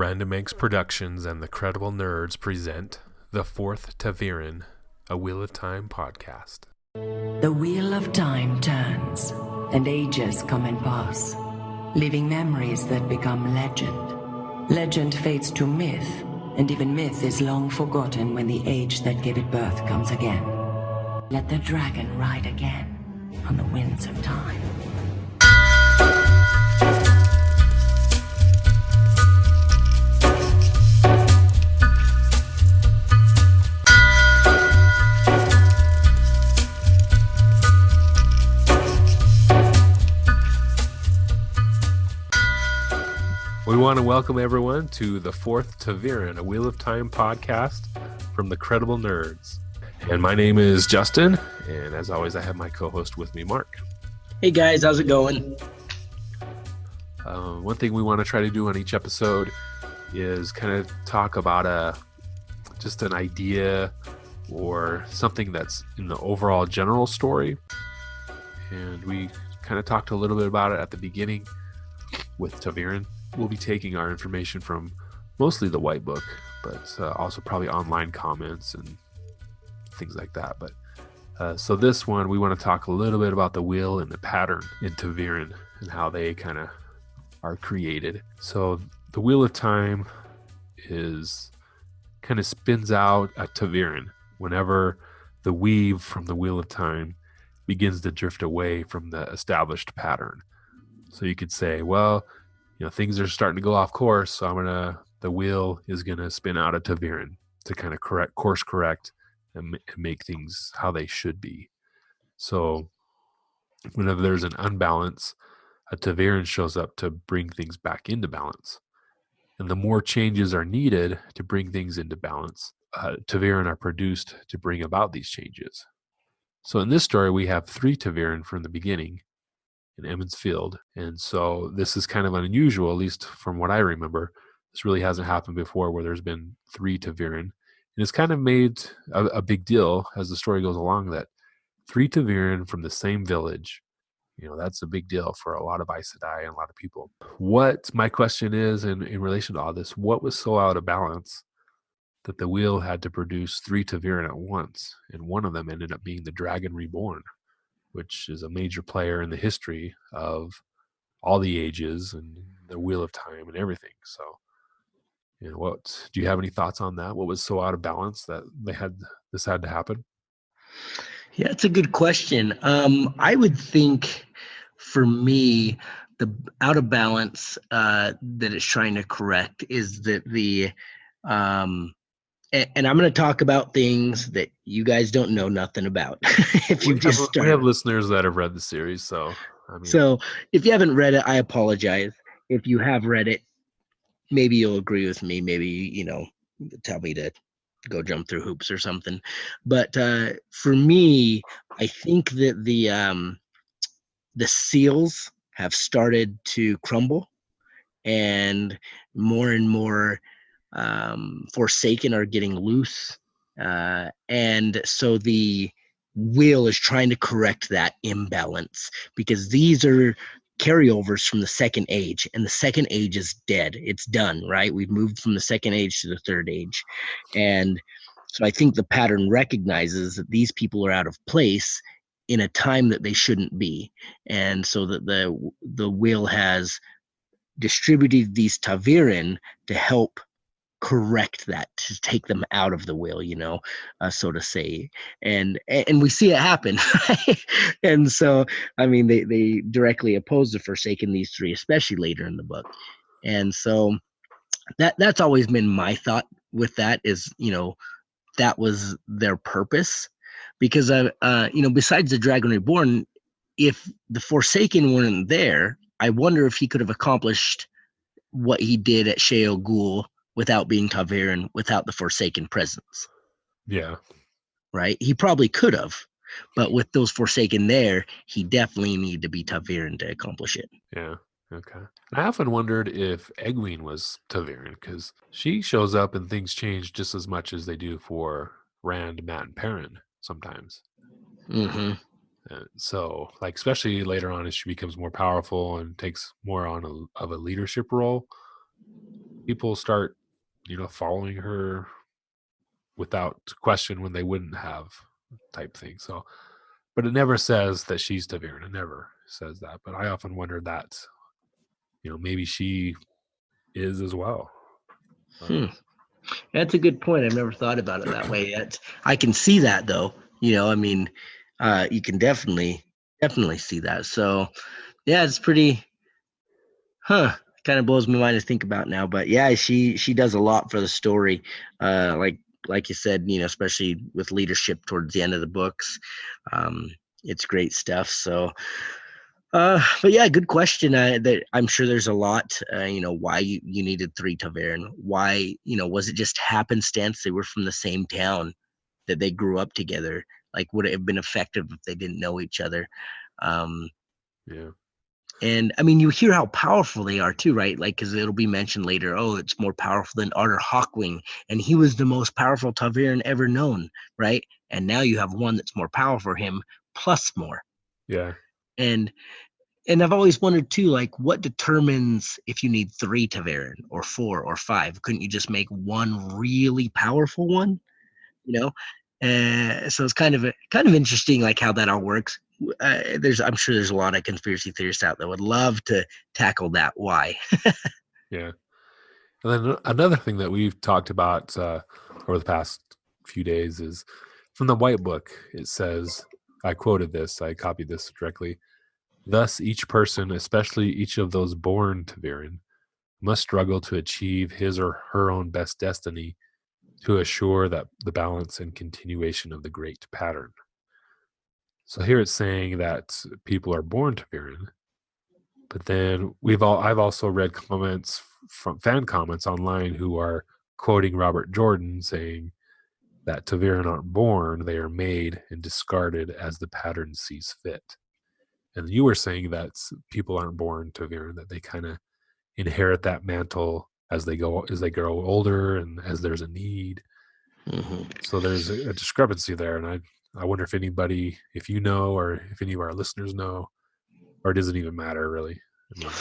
Random Eggs Productions and the Credible Nerds present The Fourth Taveren, a Wheel of Time podcast. The wheel of time turns, and ages come and pass, leaving memories that become legend. Legend fades to myth, and even myth is long forgotten when the age that gave it birth comes again. Let the dragon ride again on the winds of time. We want to welcome everyone to The Fourth Taveren, a Wheel of Time podcast from the Credible Nerds. And my name is Justin, and as always, I have my co-host with me, Mark. Hey guys, how's it going? One thing we want to try to do on each episode is kind of talk about just an idea or something that's in the overall general story. And we kind of talked a little bit about it at the beginning with Taveren. We'll be taking our information from mostly the White Book, but also probably online comments and things like that. But so this one, we want to talk a little bit about the wheel and the pattern in Taveren and how they kind of are created. So the Wheel of Time is kind of spins out at Taveren whenever the weave from the Wheel of Time begins to drift away from the established pattern. So you could say, well, things are starting to go off course, so the wheel is gonna spin out of Taveren to kind of course correct and make things how they should be. So whenever there's an unbalance, a Taveren shows up to bring things back into balance. And the more changes are needed to bring things into balance, Taveren are produced to bring about these changes. So in this story, we have 3 Taveren from the beginning in Emmons Field. And so this is kind of unusual, at least from what I remember. This really hasn't happened before where there's been 3 Taveren. And it's kind of made a big deal as the story goes along that 3 Taveren from the same village, that's a big deal for a lot of Aes Sedai and a lot of people. What my question is in relation to all this, what was so out of balance that the wheel had to produce 3 Taveren at once? And one of them ended up being the Dragon Reborn, which is a major player in the history of all the ages and the Wheel of Time and everything. So, what do you have any thoughts on that? What was so out of balance that this had to happen? Yeah, it's a good question. I would think for me, the out of balance that it's trying to correct is that and I'm going to talk about things that you guys don't know nothing about. If you we have listeners that have read the series, so so if you haven't read it, I apologize. If you have read it, maybe you'll agree with me. Maybe tell me to go jump through hoops or something. But for me, I think that the seals have started to crumble, and more Forsaken are getting loose, and so the wheel is trying to correct that imbalance, because these are carryovers from the Second Age, and the Second Age is dead. It's done, right? We've moved from the Second Age to the Third Age, and so I think the pattern recognizes that these people are out of place in a time that they shouldn't be, and so that the wheel has distributed these Taveren to help correct that, to take them out of the wheel, so to say, and we see it happen. And so they directly oppose the Forsaken, these 3, especially later in the book. And so that's always been my thought with that, is that was their purpose, because besides the Dragon Reborn, if the Forsaken weren't there, I wonder if he could have accomplished what he did at Sheo Ghul without being Taveren, without the Forsaken presence. Yeah. Right? He probably could have, but with those Forsaken there, he definitely needed to be Taveren to accomplish it. Yeah. Okay. I often wondered if Egwene was Taveren, because she shows up and things change just as much as they do for Rand, Mat, and Perrin sometimes. Mm-hmm. So, especially later on as she becomes more powerful and takes more on of a leadership role, people start, following her without question when they wouldn't have, type thing. So, but it never says that she's Taveren. It never says that. But I often wonder that, maybe she is as well. Hmm. That's a good point. I've never thought about it that way yet. I can see that though. I mean, you can definitely see that. So yeah, it's pretty, kind of blows my mind to think about now. But yeah, she does a lot for the story. Like you said, especially with leadership towards the end of the books. Um, it's great stuff. So but yeah, good question. That I'm sure there's a lot. Why you needed three Tavern? Why, was it just happenstance they were from the same town, that they grew up together? Like, would it have been effective if they didn't know each other? Um, Yeah. and I mean, you hear how powerful they are too, right? Like, because it'll be mentioned later. Oh, it's more powerful than Arthur Hawkwing, and he was the most powerful Tavern ever known, right? And now you have one that's more powerful for him, plus more. Yeah. And And I've always wondered too, like, what determines if you need three Taveren or four or five? Couldn't you just make one really powerful one? You know, so it's kind of interesting, like how that all works. I'm sure there's a lot of conspiracy theorists out there would love to tackle that. Why? Yeah. And then another thing that we've talked about over the past few days is from the White Book. It says, I quoted this, I copied this directly. Thus, each person, especially each of those born to Varon, must struggle to achieve his or her own best destiny to assure that the balance and continuation of the great pattern. So here it's saying that people are born to Varon, but then I've also read comments from fan comments online who are quoting Robert Jordan saying that Taveren aren't born, they are made and discarded as the pattern sees fit. And you were saying that people aren't born Taveren, that they kind of inherit that mantle as they grow older and as there's a need. Mm-hmm. So there's a discrepancy there, and I wonder if anybody, if you know, or if any of our listeners know, or it doesn't even matter really. I mean,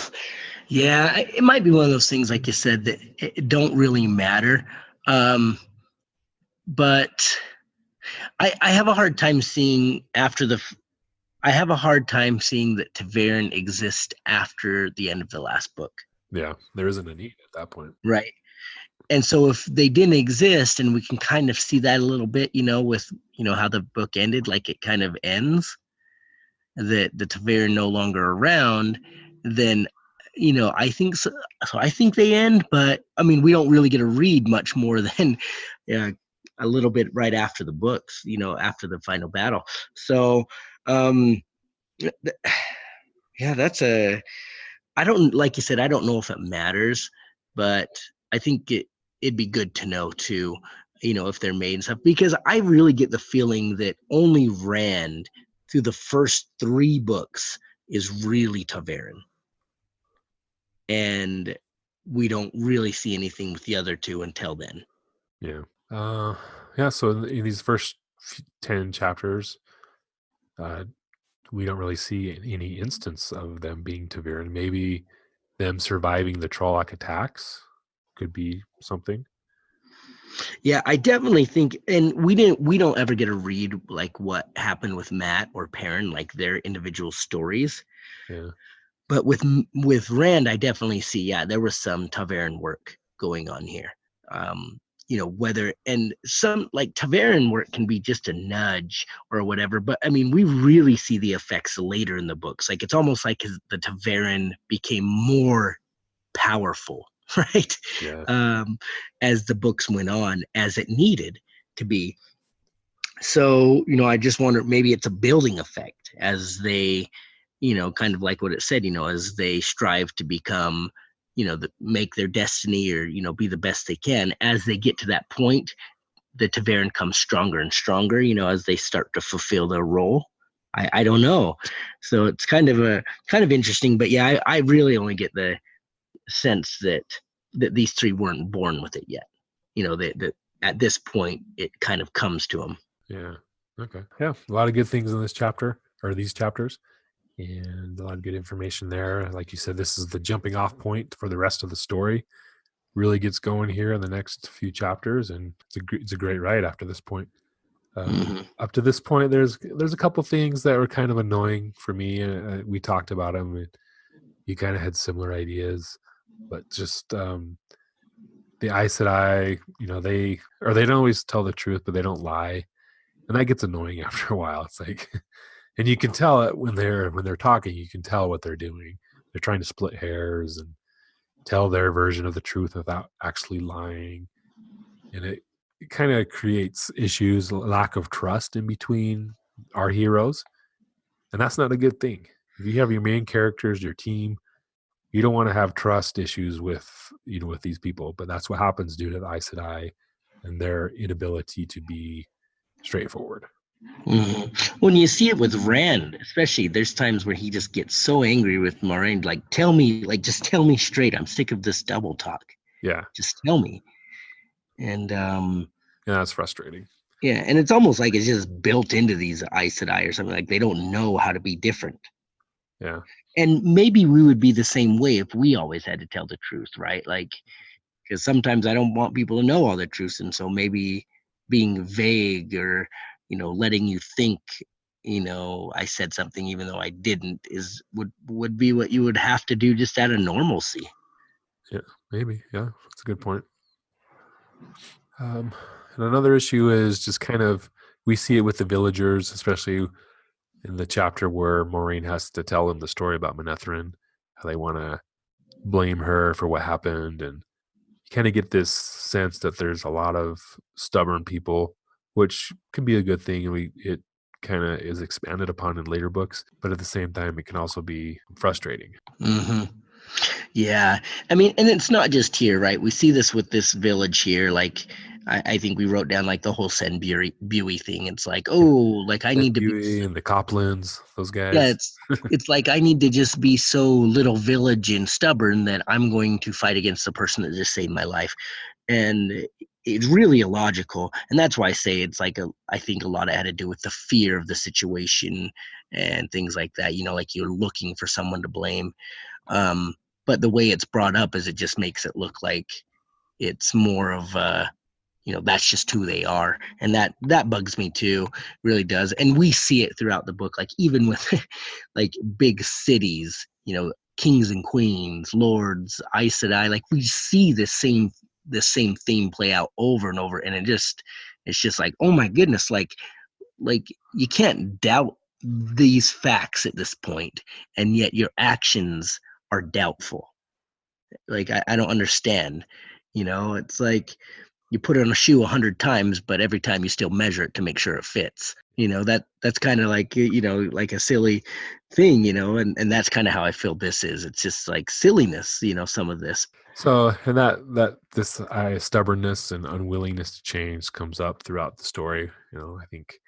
Yeah, it might be one of those things, like you said, that it don't really matter. But I have a hard time seeing I have a hard time seeing that Tavern exists after the end of the last book. yeah, there isn't a need at that point. Right. And so if they didn't exist, and we can kind of see that a little bit, with, how the book ended, like it kind of ends, that the Tavern no longer around, then, I think so. So I think they end, but I mean, we don't really get to read much more than a little bit right after the books, after the final battle. So, um, yeah, I don't, like you said, I don't know if it matters, but I think it'd be good to know too, if they're made and stuff, because I really get the feeling that only Rand through the first three books is really Taveren. And we don't really see anything with the other two until then. Yeah. Yeah. So in these first 10 chapters, we don't really see any instance of them being Taveren. Maybe them surviving the Trolloc attacks could be something. Yeah, I definitely think, and we don't ever get to read like what happened with Matt or Perrin, like their individual stories. Yeah. But with Rand, I definitely see, yeah, there was some Tavern work going on here. Whether, and some like Tavern work can be just a nudge or whatever, but I mean, we really see the effects later in the books. Like, it's almost like the Tavern became more powerful, right? Yeah. As the books went on, as it needed to be. So, I just wonder, maybe it's a building effect as they, kind of like what it said, as they strive to become, make their destiny, or, be the best they can. As they get to that point, the Tavern comes stronger and stronger, as they start to fulfill their role. I don't know. So it's kind of interesting, but yeah, I really only get the sense that these three weren't born with it yet. That at this point it kind of comes to them. Yeah. Okay. Yeah. A lot of good things in this chapter, or these chapters, and a lot of good information there. Like you said, this is the jumping off point for the rest of the story. really gets going here in the next few chapters, and it's a great ride after this point. Up to this point, there's a couple things that were kind of annoying for me. We talked about them. You kind of had similar ideas, but just the Aes Sedai, they don't always tell the truth, but they don't lie, and that gets annoying after a while. It's like, and you can tell it when they're talking. You can tell what they're doing. They're trying to split hairs and tell their version of the truth without actually lying, and it kind of creates issues, lack of trust in between our heroes, and that's not a good thing. If you have your main characters, your team, you don't want to have trust issues with with these people, but that's what happens due to the Aes Sedai and their inability to be straightforward. When you see it with Rand, especially, there's times where he just gets so angry with Moraine, like, just tell me straight. I'm sick of this double talk. Yeah. Just tell me. And yeah, that's frustrating. Yeah, and it's almost like it's just built into these Aes Sedai or something. Like they don't know how to be different. Yeah. And maybe we would be the same way if we always had to tell the truth, right? Like, because sometimes I don't want people to know all the truth, and so maybe being vague or letting you think I said something even though I didn't would be what you would have to do just out of normalcy. Yeah, maybe. Yeah, that's a good point. And another issue is just kind of, we see it with the villagers, especially in the chapter where Moraine has to tell them the story about Manetheren, how they want to blame her for what happened, and you kind of get this sense that there's a lot of stubborn people, which can be a good thing, and it kind of is expanded upon in later books, but at the same time it can also be frustrating. Yeah, I mean, and it's not just here, right? We see this with this village here. Like, I think we wrote down like the whole Sen Buey thing. It's like, oh, like I need to be, and the Coplans, those guys. Yeah, it's like I need to just be so little village and stubborn that I'm going to fight against the person that just saved my life, and it's really illogical. And that's why I say it's like I think a lot of it had to do with the fear of the situation and things like that. Like you're looking for someone to blame. But the way it's brought up is it just makes it look like it's more of that's just who they are, and that bugs me too, really does. And we see it throughout the book, like even with like big cities, kings and queens, lords, Aes Sedai, like we see the same theme play out over and over, and it's just like, oh my goodness, like you can't doubt these facts at this point, and yet your actions are doubtful. Like I don't understand. It's like you put on a shoe 100 times, but every time you still measure it to make sure it fits. That's kind of like like a silly thing, and that's kind of how I feel this is. It's just like silliness, some of this. So, and that this stubbornness and unwillingness to change comes up throughout the story. I think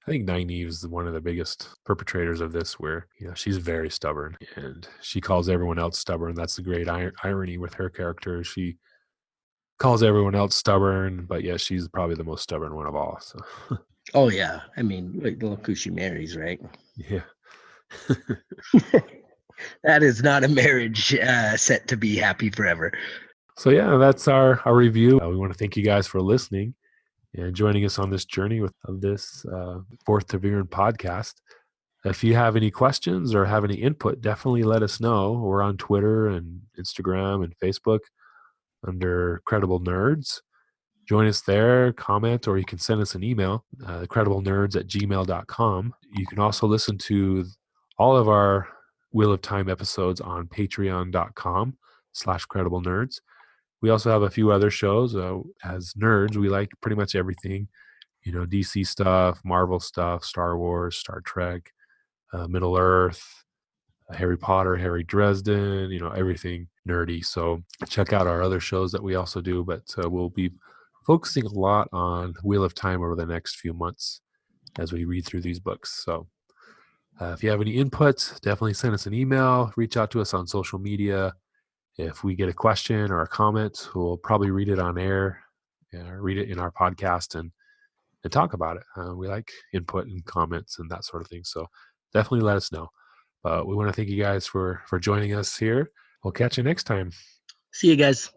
Nynaeve is one of the biggest perpetrators of this, where she's very stubborn and she calls everyone else stubborn. That's the great irony with her character. She calls everyone else stubborn, but yeah, she's probably the most stubborn one of all. So. Oh yeah, I mean, look who she marries, right? Yeah. That is not a marriage set to be happy forever. So yeah, that's our review. We want to thank you guys for listening and joining us on this journey of this Fourth Taveren podcast. If you have any questions or have any input, definitely let us know. We're on Twitter and Instagram and Facebook under Credible Nerds. Join us there, comment, or you can send us an email, crediblenerds@gmail.com. You can also listen to all of our Wheel of Time episodes on patreon.com/crediblenerds. We also have a few other shows. As nerds, we like pretty much everything, DC stuff, Marvel stuff, Star Wars, Star Trek, Middle Earth, Harry Potter, Harry Dresden, everything nerdy. So check out our other shows that we also do, but we'll be focusing a lot on Wheel of Time over the next few months as we read through these books. So if you have any input, definitely send us an email, reach out to us on social media. If we get a question or a comment, we'll probably read it on air, read it in our podcast, and talk about it. We like input and comments and that sort of thing. So definitely let us know. But we want to thank you guys for joining us here. We'll catch you next time. See you guys.